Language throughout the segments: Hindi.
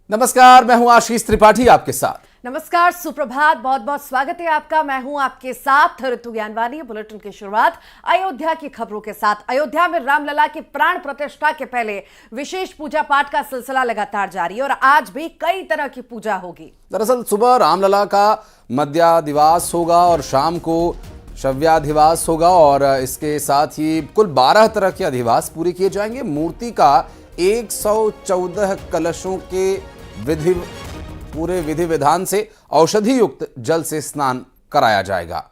नमस्कार, मैं हूं आशीष त्रिपाठी आपके साथ। नमस्कार, सुप्रभात, बहुत बहुत स्वागत है आपका। मैं हूं आपके साथ ऋतु ज्ञानवानी। बुलेटिन की शुरुआत अयोध्या की खबरों के साथ। अयोध्या में रामलला की प्राण प्रतिष्ठा के पहले विशेष पूजा पाठ का सिलसिला लगातार जारी है और आज भी कई तरह की पूजा होगी। दरअसल सुबह रामलला का मध्याधिवास होगा और शाम को शव्याधिवास होगा और इसके साथ ही कुल 12 तरह के अधिवास पूरे किए जाएंगे। मूर्ति का 114 कलशों के पूरे विधि विधान से औषधि युक्त जल से स्नान कराया जाएगा।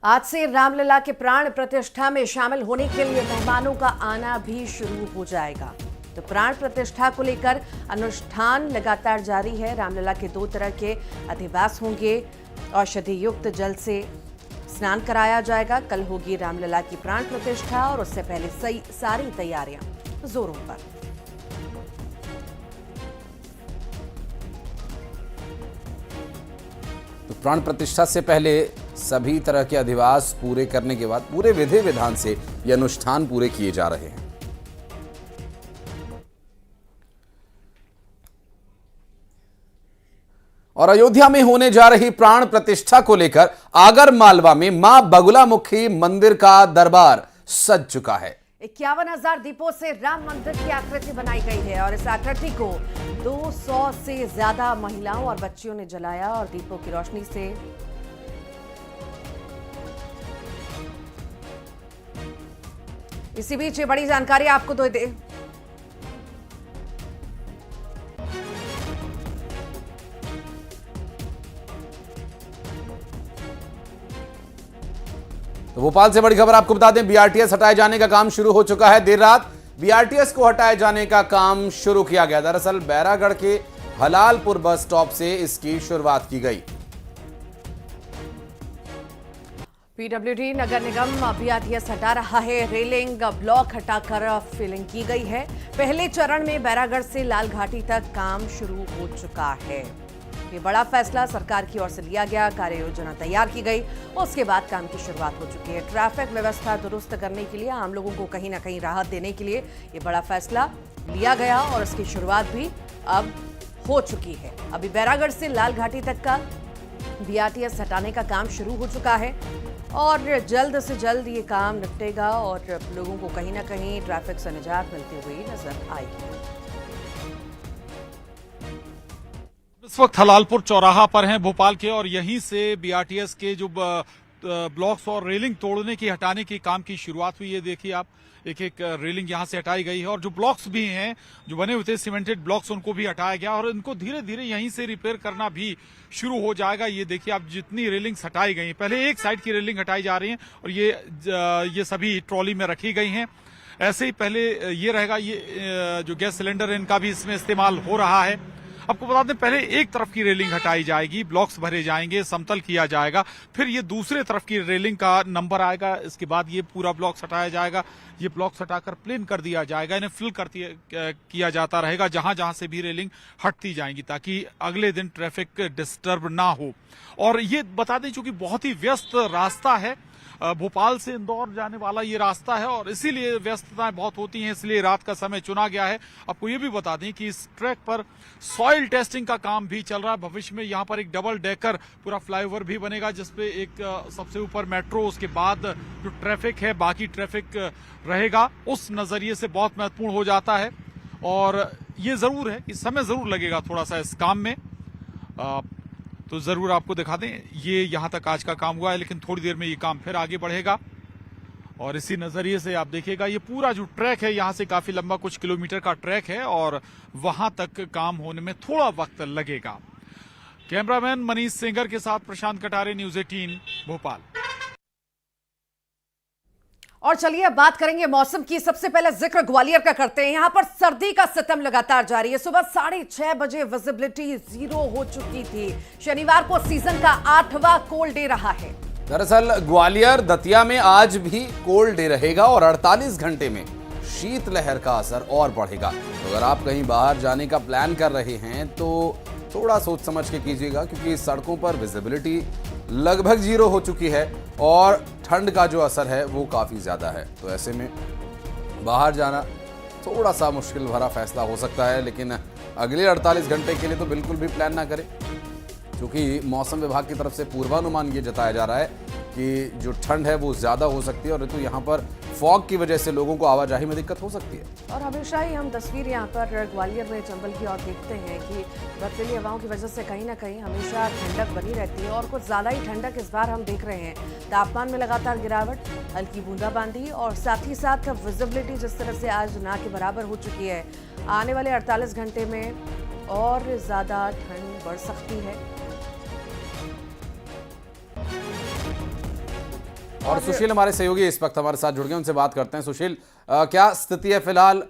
आज से रामलला के प्राण प्रतिष्ठा में शामिल होने के लिए मेहमानों का आना भी शुरू हो जाएगा। तो प्राण प्रतिष्ठा को लेकर अनुष्ठान लगातार जारी है। रामलला के 2 तरह के अधिवास होंगे। औषधि युक्त जल से स्नान कराया जाएगा। कल होगी रामलला की प्राण प्रतिष्ठा और उससे पहले सारी तैयारियां जोरों पर। तो प्राण प्रतिष्ठा से पहले सभी तरह के अधिवास पूरे करने के बाद पूरे विधि विधान से ये अनुष्ठान पूरे किए जा रहे हैं। और अयोध्या में होने जा रही प्राण प्रतिष्ठा को लेकर आगर मालवा में मां बगुलामुखी मंदिर का दरबार सज चुका है। 51,000 दीपों से राम मंदिर की आकृति बनाई गई है और इस आकृति को 200 से ज्यादा महिलाओं और बच्चियों ने जलाया और दीपों की रोशनी से इसी बीच ये बड़ी जानकारी आपको दे दे। तो भोपाल से बड़ी खबर आपको बता दें, बीआरटीएस हटाए जाने का काम शुरू हो चुका है। देर रात बीआरटीएस को हटाए जाने का काम शुरू किया गया। दरअसल बैरागढ़ के हलालपुर बस स्टॉप से इसकी शुरुआत की गई। पीडब्ल्यूडी नगर निगम बीआरटीएस हटा रहा है। रेलिंग ब्लॉक हटाकर फिलिंग की गई है। पहले चरण में बैरागढ़ से लाल घाटी तक काम शुरू हो चुका है। ये बड़ा फैसला सरकार की ओर से लिया गया। कार्य योजना तैयार की गई, उसके बाद काम की शुरुआत हो चुकी है। ट्रैफिक व्यवस्था दुरुस्त करने के लिए, आम लोगों को कहीं ना कहीं राहत देने के लिए ये बड़ा फैसला लिया गया और इसकी शुरुआत भी अब हो चुकी है। अभी बैरागढ़ से लाल घाटी तक का बीआरटीएस हटाने का काम शुरू हो चुका है और जल्द से जल्द ये काम निपटेगा और लोगों को कहीं ना कहीं ट्रैफिक से निजात मिलती हुई नजर आएगी। इस वक्त हलालपुर चौराहा पर हैं भोपाल के और यहीं से बीआरटीएस के जो ब्लॉक्स और रेलिंग तोड़ने की हटाने की काम की शुरुआत हुई है। देखिए आप, एक एक रेलिंग यहां से हटाई गई है और जो ब्लॉक्स भी हैं जो बने हुए थे सीमेंटेड ब्लॉक्स, उनको भी हटाया गया और इनको धीरे धीरे यहीं से रिपेयर करना भी शुरू हो जाएगा। ये देखिए आप, जितनी रेलिंग्स हटाई गई हैं, पहले एक साइड की रेलिंग हटाई जा रही है और ये सभी ट्रॉली में रखी गई हैं। ऐसे ही पहले ये रहेगा, ये जो गैस सिलेंडर है इनका भी इसमें इस्तेमाल हो रहा है। आपको बता दें, पहले एक तरफ की रेलिंग हटाई जाएगी, ब्लॉक्स भरे जाएंगे, समतल किया जाएगा, फिर ये दूसरे तरफ की रेलिंग का नंबर आएगा, इसके बाद ये पूरा ब्लॉक्स हटाया जाएगा। ये ब्लॉक्स हटाकर प्लेन कर दिया जाएगा, इन्हें फिल किया जाता रहेगा जहां जहां से भी रेलिंग हटती जाएंगी, ताकि अगले दिन ट्रैफिक डिस्टर्ब ना हो। और ये बता दें, चूंकि बहुत ही व्यस्त रास्ता है, भोपाल से इंदौर जाने वाला ये रास्ता है और इसीलिए व्यस्तताएं बहुत होती हैं, इसलिए रात का समय चुना गया है। आपको ये भी बता दें कि इस ट्रैक पर सॉइल टेस्टिंग का काम भी चल रहा है। भविष्य में यहाँ पर एक डबल डेकर पूरा फ्लाईओवर भी बनेगा, जिसपे एक सबसे ऊपर मेट्रो, उसके बाद जो ट्रैफिक है, बाकी ट्रैफिक रहेगा। उस नजरिए से बहुत महत्वपूर्ण हो जाता है और ये जरूर है कि समय जरूर लगेगा थोड़ा सा इस काम में। तो जरूर आपको दिखा दें, ये यहां तक आज का काम हुआ है, लेकिन थोड़ी देर में ये काम फिर आगे बढ़ेगा और इसी नजरिए से आप देखिएगा, ये पूरा जो ट्रैक है यहां से काफी लंबा, कुछ किलोमीटर का ट्रैक है और वहां तक काम होने में थोड़ा वक्त लगेगा। कैमरामैन मनीष सेंगर के साथ प्रशांत कटारे, न्यूज 18 भोपाल। और चलिए अब बात करेंगे मौसम की। सबसे पहले जिक्र ग्वालियर का करते हैं। यहां पर सर्दी का सितम लगातार जारी है। सुबह 6:30 बजे विजिबिलिटी 0 हो चुकी थी। शनिवार को सीजन का 8वां कोल्ड डे रहा है। दरअसल ग्वालियर दतिया में आज भी कोल्ड डे रहेगा और 48 घंटे में शीतलहर का असर और बढ़ेगा। तो अगर आप कहीं बाहर जाने का प्लान कर रहे हैं तो थोड़ा सोच समझ के कीजिएगा, क्योंकि सड़कों पर विजिबिलिटी लगभग 0 हो चुकी है और ठंड का जो असर है वो काफ़ी ज़्यादा है। तो ऐसे में बाहर जाना थोड़ा सा मुश्किल भरा फैसला हो सकता है, लेकिन अगले 48 घंटे के लिए तो बिल्कुल भी प्लान ना करें, क्योंकि मौसम विभाग की तरफ से पूर्वानुमान ये जताया जा रहा है कि जो ठंड है वो ज़्यादा हो सकती है और ऋतु यहाँ पर फॉग की वजह से लोगों को आवाजाही में दिक्कत हो सकती है। और हमेशा ही हम तस्वीर यहाँ पर ग्वालियर में चंबल की ओर देखते हैं कि बर्फीली हवाओं की वजह से कहीं ना कहीं हमेशा ठंडक बनी रहती है और कुछ ज़्यादा ही ठंडक इस बार हम देख रहे हैं। तापमान में लगातार गिरावट, हल्की बूंदाबांदी और साथ ही साथ विजिबिलिटी जिस तरह से आज ना के बराबर हो चुकी है, आने वाले 48 घंटे में और ज़्यादा ठंड बढ़ सकती है। और सुशील हमारे सहयोगी इस वक्त हमारे साथ जुड़ गए, उनसे बात करते हैं। सुशील, क्या स्थिति है फिलहाल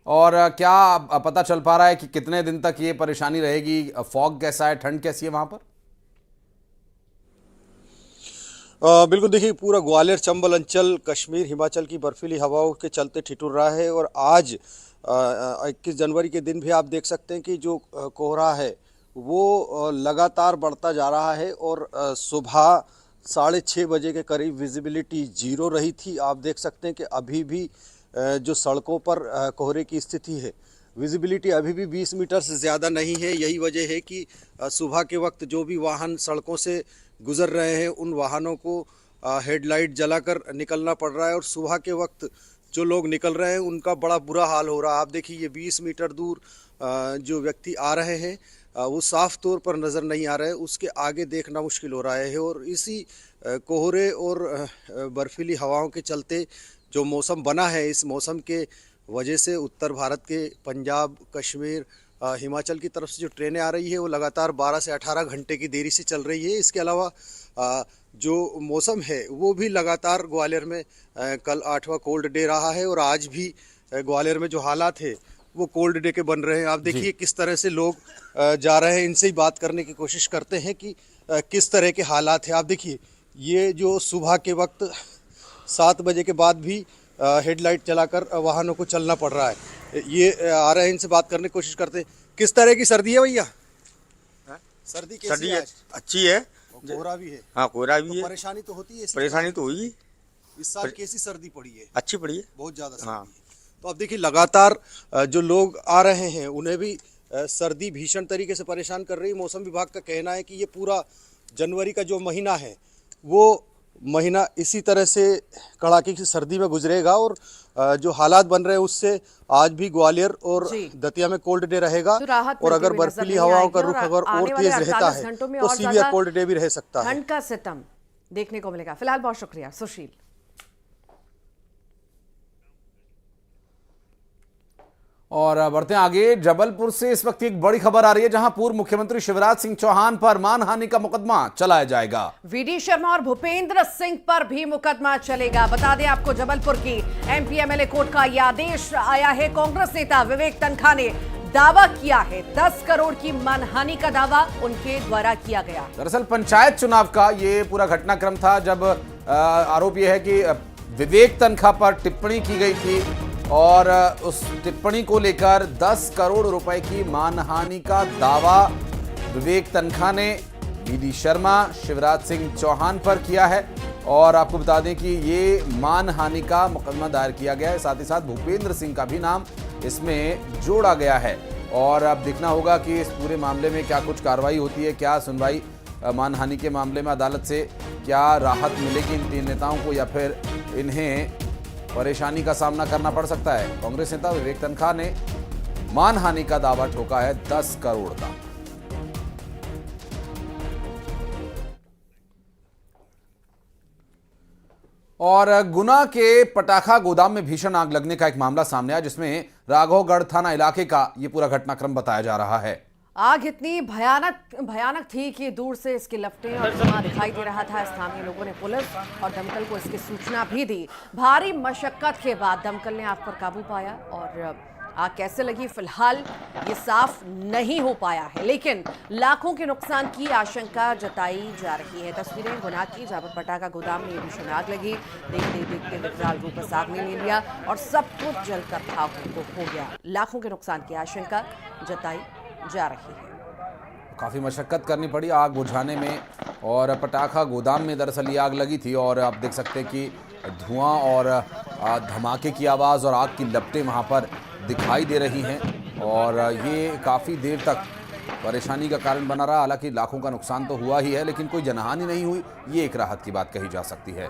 और क्या पता चल पा रहा है कि कितने दिन तक ये परेशानी रहेगी? फॉग कैसा है, ठंड कैसी है वहां पर? बिल्कुल, देखिए पूरा ग्वालियर चंबल अंचल कश्मीर हिमाचल की बर्फीली हवाओं के चलते ठिठुर रहा है और आज 21 जनवरी के दिन भी आप देख सकते हैं कि जो कोहरा है वो लगातार बढ़ता जा रहा है और सुबह 6:30 बजे के करीब विजिबिलिटी 0 रही थी। आप देख सकते हैं कि अभी भी जो सड़कों पर कोहरे की स्थिति है, विजिबिलिटी अभी भी 20 मीटर से ज़्यादा नहीं है। यही वजह है कि सुबह के वक्त जो भी वाहन सड़कों से गुजर रहे हैं उन वाहनों को हेडलाइट जलाकर निकलना पड़ रहा है और सुबह के वक्त जो लोग निकल रहे हैं उनका बड़ा बुरा हाल हो रहा है। आप देखिए, ये 20 मीटर दूर जो व्यक्ति आ रहे हैं वो साफ तौर पर नज़र नहीं आ रहे हैं, उसके आगे देखना मुश्किल हो रहा है। और इसी कोहरे और बर्फीली हवाओं के चलते जो मौसम बना है, इस मौसम के वजह से उत्तर भारत के पंजाब, कश्मीर, हिमाचल की तरफ से जो ट्रेनें आ रही है वो लगातार 12 से 18 घंटे की देरी से चल रही है। इसके अलावा जो मौसम है वो भी लगातार ग्वालियर में कल 8वां कोल्ड डे रहा है और आज भी ग्वालियर में जो हालात है वो कोल्ड डे के बन रहे हैं। आप देखिए किस तरह से लोग जा रहे हैं, इनसे ही बात करने की कोशिश करते हैं कि किस तरह के हालात हैं। आप देखिए, ये जो सुबह के वक्त 7 बजे के बाद भी हेडलाइट जलाकर वाहनों को चलना पड़ रहा है। ये आ रहे हैं, इनसे बात करने की कोशिश करते हैं। किस तरह की सर्दी है भैया? सर्दी कैसी है? अच्छी है, कोहरा भी है। हाँ कोहरा भी है। परेशानी तो होती है, परेशानी तो हुई। इस साल कैसी सर्दी पड़ी है? अच्छी पड़ी है, बहुत ज्यादा सर्दी हाँ। है। तो अब देखिए, लगातार जो लोग आ रहे हैं उन्हें भी सर्दी भीषण तरीके से परेशान कर रही है। मौसम विभाग का कहना है कि ये पूरा जनवरी का जो महीना है वो महीना इसी तरह से कड़ाके की सर्दी में गुजरेगा और जो हालात बन रहे हैं उससे आज भी ग्वालियर और दतिया में कोल्ड डे रहेगा। तो और अगर बर्फीली हवाओं का रुख अगर और तेज रहता है तो सीवियर कोल्ड डे भी रह सकता है। ठंड का सितम देखने को मिलेगा। फिलहाल बहुत शुक्रिया सुशील। और बढ़ते हैं आगे। जबलपुर से इस वक्त एक बड़ी खबर आ रही है, जहां पूर्व मुख्यमंत्री शिवराज सिंह चौहान पर मानहानि का मुकदमा चलाया जाएगा। वीडी शर्मा और भूपेंद्र सिंह पर भी मुकदमा चलेगा। बता दें आपको, जबलपुर की एमपी एमएलए कोर्ट का यह आदेश आया है। कांग्रेस नेता विवेक तनखा ने दावा किया है, 10 करोड़ की मानहानि का दावा उनके द्वारा किया गया। दरअसल पंचायत चुनाव का ये पूरा घटनाक्रम था, जब आरोप यह है कि विवेक तनखा पर टिप्पणी की गई थी और उस टिप्पणी को लेकर 10 करोड़ रुपए की मानहानि का दावा विवेक तनखा ने वीडी शर्मा, शिवराज सिंह चौहान पर किया है। और आपको बता दें कि ये मानहानि का मुकदमा दायर किया गया है। साथ ही साथ भूपेंद्र सिंह का भी नाम इसमें जोड़ा गया है। और अब देखना होगा कि इस पूरे मामले में क्या कुछ कार्रवाई होती है, क्या सुनवाई मानहानि के मामले में अदालत से क्या राहत मिलेगी इन 3 नेताओं को, या फिर इन्हें परेशानी का सामना करना पड़ सकता है। कांग्रेस नेता विवेक तनखा ने मानहानि का दावा ठोका है 10 करोड़ का। और गुना के पटाखा गोदाम में भीषण आग लगने का एक मामला सामने आया, जिसमें राघवगढ़ थाना इलाके का ये पूरा घटनाक्रम बताया जा रहा है। आग इतनी भयानक थी कि दूर से इसके लपटें और धुआं दिखाई दे रहा था। स्थानीय लोगों ने पुलिस और दमकल को इसकी सूचना भी दी। भारी मशक्कत के बाद दमकल ने आग पर काबू पाया और आग कैसे लगी फिलहाल ये साफ नहीं हो पाया है, लेकिन लाखों के नुकसान की आशंका जताई जा रही है। तस्वीरें गुना की, जहां पर पटाखा गोदाम में भीषण आग लगी। देखते विकराल रूप इस आग ने ले लिया और सब कुछ जलकर खाक हो गया। लाखों के नुकसान की आशंका जताई जा रही है। काफ़ी मशक्कत करनी पड़ी आग बुझाने में और पटाखा गोदाम में दरअसल ये आग लगी थी। और आप देख सकते हैं कि धुआं और धमाके की आवाज़ और आग की लपटें वहाँ पर दिखाई दे रही हैं। और ये काफ़ी देर तक परेशानी का कारण बना रहा। हालांकि लाखों का नुकसान तो हुआ ही है, लेकिन कोई जनहानि नहीं हुई, ये एक राहत की बात कही जा सकती है।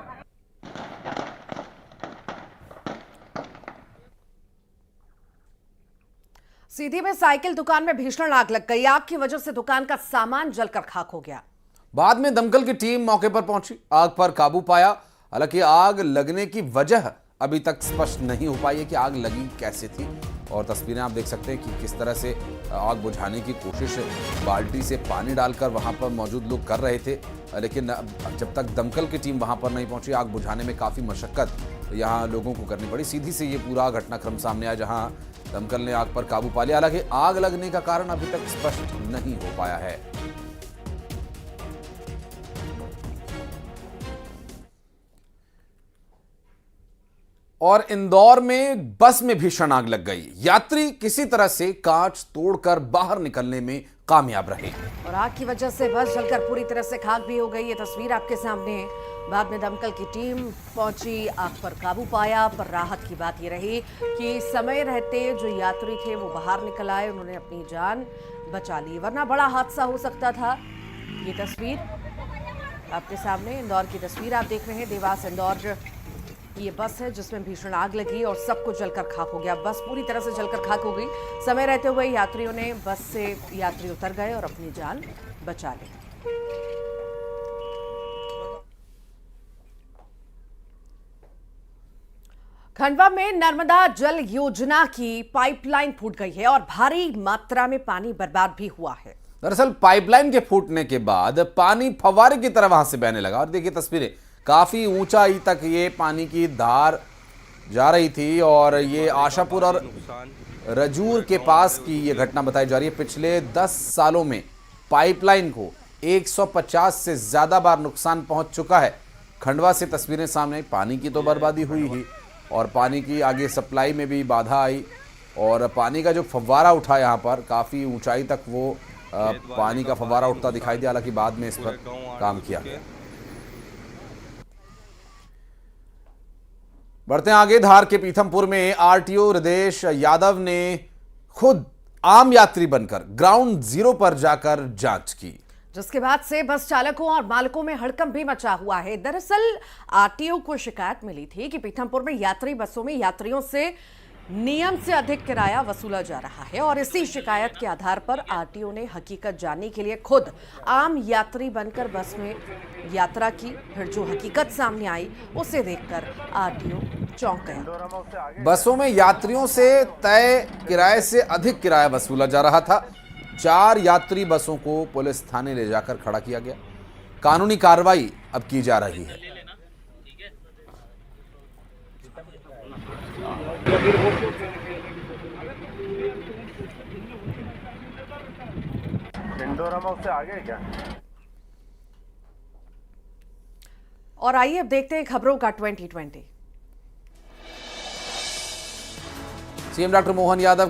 सीधी में साइकिल दुकान में भीषण आग लग गई। आग की वजह से दुकान का सामान जलकर खाक हो गया। बाद में दमकल की टीम मौके पर पहुंची, आग पर काबू पाया। हालांकि आग लगने की वजह अभी तक स्पष्ट नहीं हो पाई है कि आग लगी कैसे थी। और तस्वीरें आप देख सकते हैं कि किस तरह से आग बुझाने की कोशिश बाल्टी से पानी डालकर वहां पर मौजूद लोग कर रहे थे, लेकिन जब तक दमकल की टीम वहां पर नहीं पहुंची, आग बुझाने में काफ़ी मशक्कत यहाँ लोगों को करनी पड़ी। सीधी से ये पूरा घटनाक्रम सामने आया जहां दमकल ने आग पर काबू पा लिया। हालांकि आग लगने का कारण अभी तक स्पष्ट नहीं हो पाया है। और इंदौर में बस में भीषण आग लग गई। यात्री किसी तरह से कांच तोड़कर बाहर निकलने में कामयाब रहे और आग की वजह से बस जलकर पूरी तरह से खाक भी हो गई। ये तस्वीर आपके सामने है। बाद में दमकल की टीम पहुंची, आग पर काबू पाया। पर राहत की बात ये रही कि समय रहते जो यात्री थे वो बाहर निकल आए, उन्होंने अपनी जान बचा ली, वरना बड़ा हादसा हो सकता था। ये तस्वीर आपके सामने इंदौर की तस्वीर आप देख रहे हैं। देवास इंदौर ये बस है जिसमें भीषण आग लगी और सब कुछ जलकर खाक हो गया। बस पूरी तरह से जलकर खाक हो गई। समय रहते हुए यात्रियों ने बस से यात्री उतर गए और अपनी जान बचा ली। खंडवा में नर्मदा जल योजना की पाइपलाइन फूट गई है और भारी मात्रा में पानी बर्बाद भी हुआ है। दरअसल पाइपलाइन के फूटने के बाद पानी फव्वारे की तरह वहां से बहने लगा। और देखिए तस्वीरें, काफी ऊंचाई तक ये पानी की धार जा रही थी। और ये आशापुर और रजूर के पास की ये घटना बताई जा रही है। पिछले 10 सालों में पाइपलाइन को 150 से ज्यादा बार नुकसान पहुंच चुका है। खंडवा से तस्वीरें सामने आई। पानी की तो बर्बादी हुई ही, और पानी की आगे सप्लाई में भी बाधा आई। और पानी का जो फव्वारा उठा यहाँ पर, काफ़ी ऊंचाई तक वो पानी का फव्वारा उठता दिखाई दिया। हालांकि बाद में इस पर काम किया गया। बढ़ते हैं आगे। धार के पीथमपुर में आरटीओ हृदेश यादव ने खुद आम यात्री बनकर ग्राउंड जीरो पर जाकर जांच की, जिसके बाद से बस चालकों और मालकों में हड़कंप भी मचा हुआ है। दरअसल आरटीओ को शिकायत मिली थी कि पीथमपुर में यात्री बसों में यात्रियों से नियम से अधिक किराया वसूला जा रहा है। और इसी शिकायत के आधार पर आरटीओ ने हकीकत जानने के लिए खुद आम यात्री बनकर बस में यात्रा की। फिर जो हकीकत सामने आई उसे देखकर आरटीओ चौंक गया। बसों में यात्रियों से तय किराए से अधिक किराया वसूला जा रहा था। 4 यात्री बसों को पुलिस थाने ले जाकर खड़ा किया गया। कानूनी कार्रवाई अब की जा रही है। से आगे क्या? और आइए अब देखते हैं खबरों का 2020। सीएम डॉक्टर मोहन यादव का